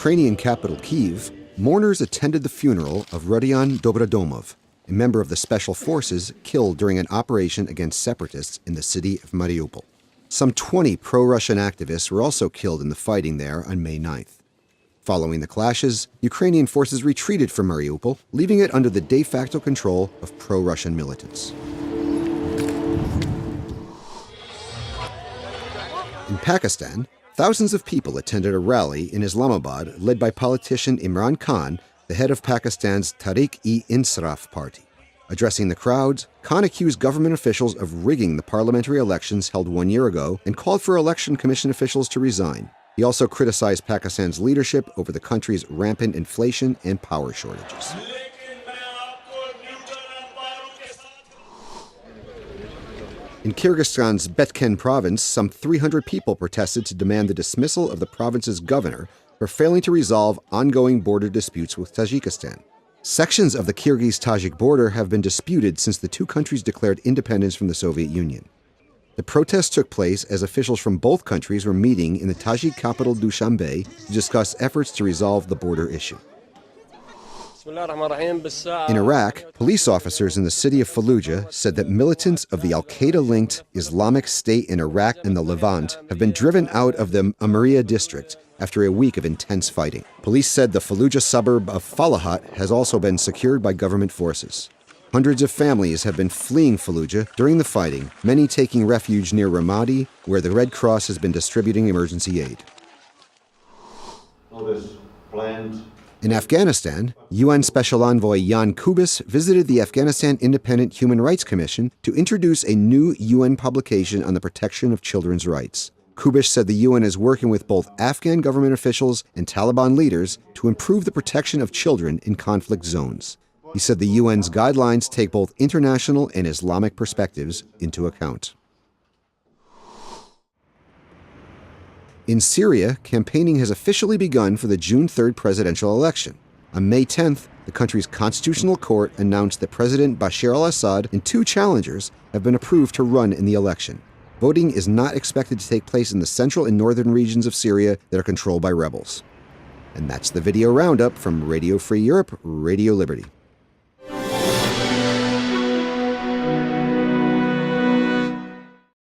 Ukrainian capital Kyiv, mourners attended the funeral of Rodion Dobrodomov, a member of the Special Forces killed during an operation against separatists in the city of Mariupol. Some 20 pro-Russian activists were also killed in the fighting there on May 9th. Following the clashes, Ukrainian forces retreated from Mariupol, leaving it under the de facto control of pro-Russian militants. In Pakistan, thousands of people attended a rally in Islamabad led by politician Imran Khan, the head of Pakistan's Tehreek-e-Insaf party. Addressing the crowds, Khan accused government officials of rigging the parliamentary elections held 1 year ago and called for election commission officials to resign. He also criticized Pakistan's leadership over the country's rampant inflation and power shortages. In Kyrgyzstan's Betken province, some 300 people protested to demand the dismissal of the province's governor for failing to resolve ongoing border disputes with Tajikistan. Sections of the Kyrgyz-Tajik border have been disputed since the two countries declared independence from the Soviet Union. The protests took place as officials from both countries were meeting in the Tajik capital Dushanbe to discuss efforts to resolve the border issue. In Iraq, police officers in the city of Fallujah said that militants of the al-Qaeda-linked Islamic State in Iraq and the Levant have been driven out of the Amriya district after a week of intense fighting. Police said the Fallujah suburb of Falahat has also been secured by government forces. Hundreds of families have been fleeing Fallujah during the fighting, many taking refuge near Ramadi, where the Red Cross has been distributing emergency aid. In Afghanistan, UN Special Envoy Jan Kubis visited the Afghanistan Independent Human Rights Commission to introduce a new UN publication on the protection of children's rights. Kubis said the UN is working with both Afghan government officials and Taliban leaders to improve the protection of children in conflict zones. He said the UN's guidelines take both international and Islamic perspectives into account. In Syria, campaigning has officially begun for the June 3rd presidential election. On May 10th, the country's constitutional court announced that President Bashar al-Assad and two challengers have been approved to run in the election. Voting is not expected to take place in the central and northern regions of Syria that are controlled by rebels. And that's the video roundup from Radio Free Europe, Radio Liberty.